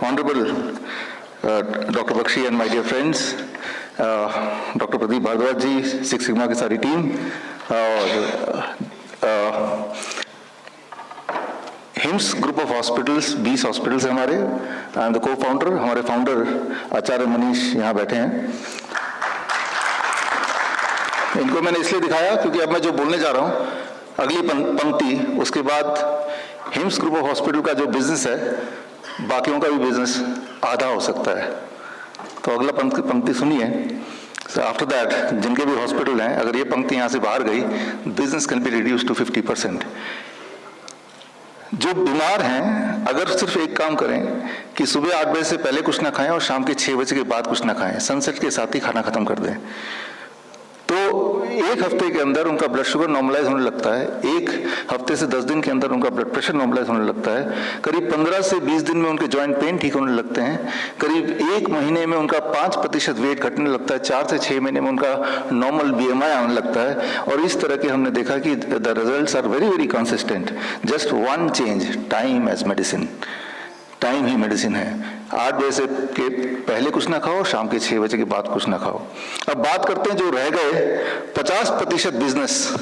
Honorable Dr. Bakshi and my dear friends, Dr. Pradeep Bhardwaj ji, Six Sigma की सारी team और hymns group of hospitals 20 hospitals हैं हमारे। I am the को founder, हमारे founder आचार्य मनीष यहाँ बैठे हैं। इनको मैंने इसलिए दिखाया क्योंकि अब मैं जो बोलने जा रहा हूँ अगली पंक्ति, उसके बाद हिम्स ग्रुप ऑफ हॉस्पिटल का जो बिजनेस है बाकियों का भी बिजनेस आधा हो सकता है। तो अगला पंक्ति सुनिए। आफ्टर दैट जिनके भी हॉस्पिटल हैं, अगर ये पंक्ति यहाँ से बाहर गई, business can be reduce to 50%। जो बीमार हैं अगर सिर्फ एक काम करें कि सुबह 8 बजे से पहले कुछ ना खाएं और शाम के 6 बजे के बाद कुछ ना खाएं, सनसेट के साथ ही खाना खत्म कर दें, तो एक हफ्ते के अंदर उनका ब्लड शुगर नॉर्मलाइज होने लगता है। एक हफ्ते से 10 दिन के अंदर उनका ब्लड प्रेशर नॉर्मलाइज होने लगता है। करीब 15 से 20 दिन में उनके जॉइंट पेन ठीक होने लगते हैं। करीब 1 महीने में उनका 5% वेट घटने लगता है। 4 से 6 महीने में उनका नॉर्मल BMI आने लगता है। और इस तरह के हमने देखा कि the results are very very consistent. Just one change, time as medicine. Time ही मेडिसिन है। 8 बजे से के पहले कुछ ना खाओ, शाम के 6 बजे के बाद कुछ ना खाओ। अब बात करते हैं जो रह गए 50% बिजनेस,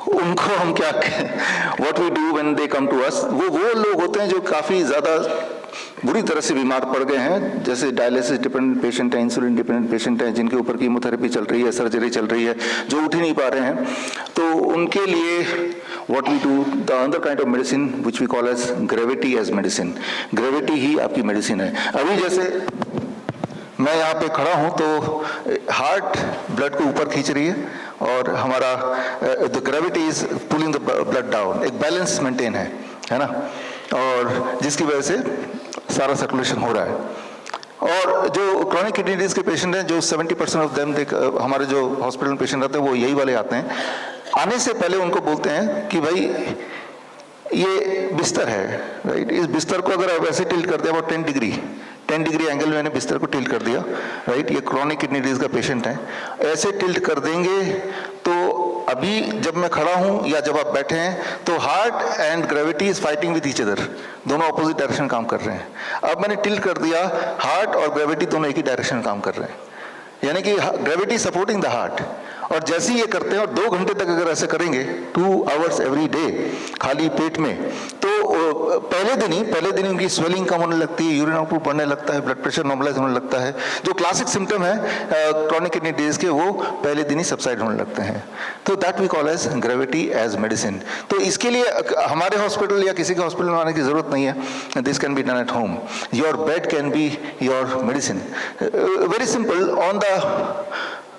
उनको हम क्या what we do when they come to us. वो लोग होते हैं जो काफी ज्यादा बुरी तरह से बीमार पड़ गए हैं, जैसे डायलिसिस डिपेंडेंट पेशेंट हैं, इंसुलिन डिपेंडेंट पेशेंट हैं, जिनके ऊपर कीमोथेरेपी चल रही है, सर्जरी चल रही है, जो उठ ही नहीं पा रहे हैं। तो उनके लिए what we do, the other kind of medicine which we call as gravity as medicine. Gravity ही आपकी मेडिसिन है। अभी जैसे मैं यहाँ पे खड़ा हूँ तो हार्ट ब्लड को ऊपर खींच रही है और हमारा the gravity is pulling the blood down, एक बैलेंस मेंटेन है ना, और जिसकी वजह से सारा सर्कुलेशन हो रहा है। और जो क्रॉनिक किडनी डिजीज के पेशेंट हैं, जो 70% ऑफ देम हमारे जो हॉस्पिटल में पेशेंट आते हैं वो यही वाले आते हैं। आने से पहले उनको बोलते हैं कि भाई ये बिस्तर है, राइट। इस बिस्तर को अगर आप ऐसे टिल्ट कर दिया, वो 10 डिग्री एंगल में मैंने बिस्तर को टिल्ट कर दिया, राइट। ये क्रॉनिक किडनी डिजीज का पेशेंट है। ऐसे टिल्ट कर देंगे तो अभी जब मैं खड़ा हूं या जब आप बैठे हैं तो heart and gravity is fighting with each other, दोनों अपोजिट डायरेक्शन काम कर रहे हैं। अब मैंने टिल्ट कर दिया, हार्ट और ग्रेविटी दोनों एक ही डायरेक्शन में काम कर रहे हैं, यानी कि ग्रेविटी सपोर्टिंग द हार्ट। और जैसे ही ये करते हैं और 2 घंटे तक अगर ऐसे करेंगे 2 आवर्स एवरी डे खाली पेट में, तो पहले दिन ही उनकी स्वेलिंग कम होने लगती है, यूरिन आउटपुट बढ़ने लगता है, ब्लड प्रेशर नॉर्मलाइज होने लगता है। जो क्लासिक सिम्टम है क्रॉनिक किडनी डिजीज के, वो पहले दिन ही सबसाइड होने लगते हैं। तो that we call as gravity as medicine. तो इसके लिए हमारे हॉस्पिटल या किसी के हॉस्पिटल में आने की जरूरत नहीं है। This can be done at home. Your bed can be your medicine. Very simple. On the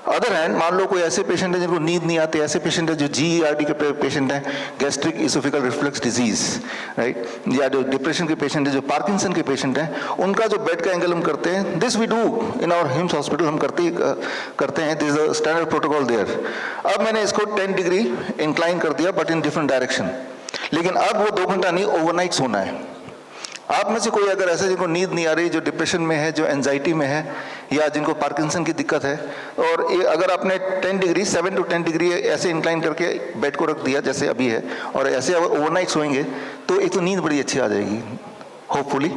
other hand, मान लो कोई ऐसे पेशेंट है जिनको नींद नहीं आती, ऐसे पेशेंट है जो GERD के पेशेंट हैं, gastric oesophageal reflux disease, right, या जो डिप्रेशन के पेशेंट है, जो पार्किंसन के पेशेंट हैं, उनका जो बेड का एंगल हम करते हैं, this we do in our HIIMS hospital, हम करते हैं। This is a standard protocol there. अब मैंने इसको 10 डिग्री इंक्लाइन कर दिया, बट इन डिफरेंट डायरेक्शन। लेकिन अब वो 2 घंटा नहीं, ओवरनाइट सोना है। आप में से कोई अगर ऐसे जिनको नींद नहीं आ रही, जो डिप्रेशन में है, जो एंजाइटी में है, या जिनको पार्किंसन की दिक्कत है, और अगर आपने 10 डिग्री 7 to 10 डिग्री ऐसे इंक्लाइन करके बेड को रख दिया जैसे अभी है, और ऐसे ओवरनाइट सोएंगे, तो एक तो नींद बड़ी अच्छी आ जाएगी होपफुली।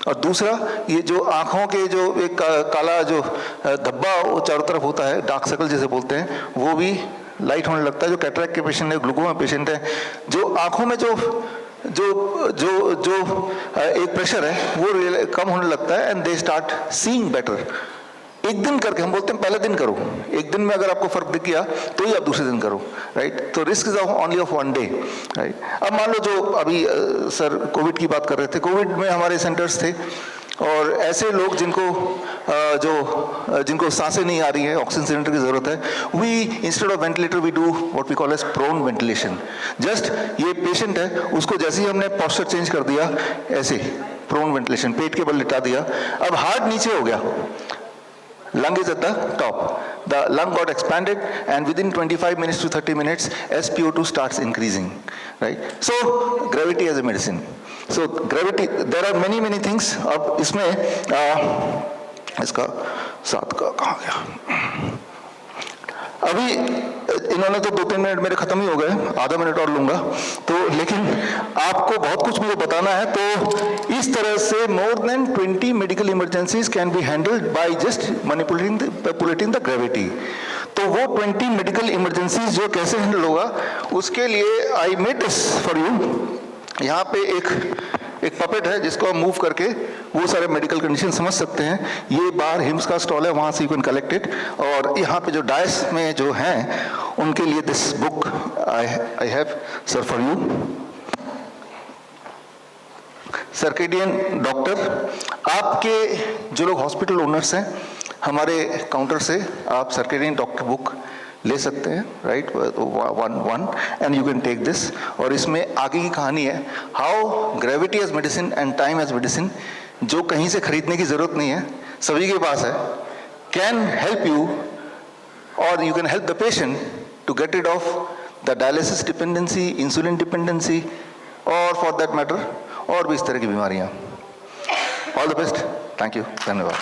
और दूसरा, ये जो आँखों के जो एक काला जो धब्बा वो चारों तरफ होता है, डार्क सर्कल जैसे बोलते हैं, वो भी लाइट होने लगता है। जो कैटरेक्ट के पेशेंट है, ग्लूकोमा पेशेंट है, जो आँखों में जो एक प्रेशर है वो कम होने लगता है, and they start seeing better. एक दिन करके, हम बोलते हैं पहले दिन करो, एक दिन में अगर आपको फर्क दिख गया तो ही आप दूसरे दिन करो, राइट। तो risk is only of 1 day, right. अब मान लो जो अभी सर कोविड की बात कर रहे थे, कोविड में हमारे सेंटर्स थे, और ऐसे लोग जिनको सांसें नहीं आ रही है, ऑक्सीजन सिलेंडर की जरूरत है, we instead of ventilator we do what we call as prone ventilation. Just ये पेशेंट है, उसको जैसे ही हमने पोस्चर चेंज कर दिया, ऐसे प्रोन वेंटिलेशन, पेट के बल लिटा दिया, अब हार्ट नीचे हो गया, lung is at the top, the lung got expanded, and within 25 minutes to 30 minutes SpO2 starts increasing, right? So gravity as a medicine. So gravity, there are many things. अब इसमें इसका 7 का कहाँ गया? अभी इन्होंने तो 2-3 मिनट मेरे खत्म ही हो गए, आधा मिनट और लूंगा तो, लेकिन आपको बहुत कुछ मुझे बताना है। तो इस तरह से more than 20 medical emergencies can be handled by just manipulating the gravity. तो वो 20 मेडिकल इमरजेंसीज जो कैसे हैंडल होगा, उसके लिए I made this for you. यहाँ पे एक पपेट है जिसको आप मूव करके वो सारे मेडिकल कंडीशन समझ सकते हैं। ये बाहर हिम्स का स्टॉल है, वहाँ से यू कैन कलेक्ट इट। और यहाँ पे जो डायस में जो हैं उनके लिए this book I have sir for you. Circadian doctor, आपके जो लोग हॉस्पिटल ओनर्स हैं, हमारे काउंटर से आप सर्केडियन डॉक्टर बुक ले सकते हैं, right, one and you can take this. और इसमें आगे की कहानी है, how gravity as medicine and time as medicine, जो कहीं से खरीदने की जरूरत नहीं है, सभी के पास है, कैन हेल्प यू और you can help the patient to get rid of the dialysis dependency, insulin dependency, और फॉर दैट मैटर और भी इस तरह की बीमारियां। All the best, thank you, धन्यवाद।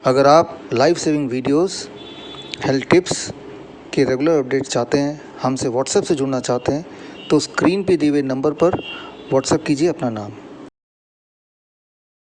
अगर आप life saving videos, health tips के रेगुलर अपडेट चाहते हैं, हमसे व्हाट्सएप से जुड़ना चाहते हैं, तो स्क्रीन पे दिए हुए नंबर पर व्हाट्सएप कीजिए अपना नाम।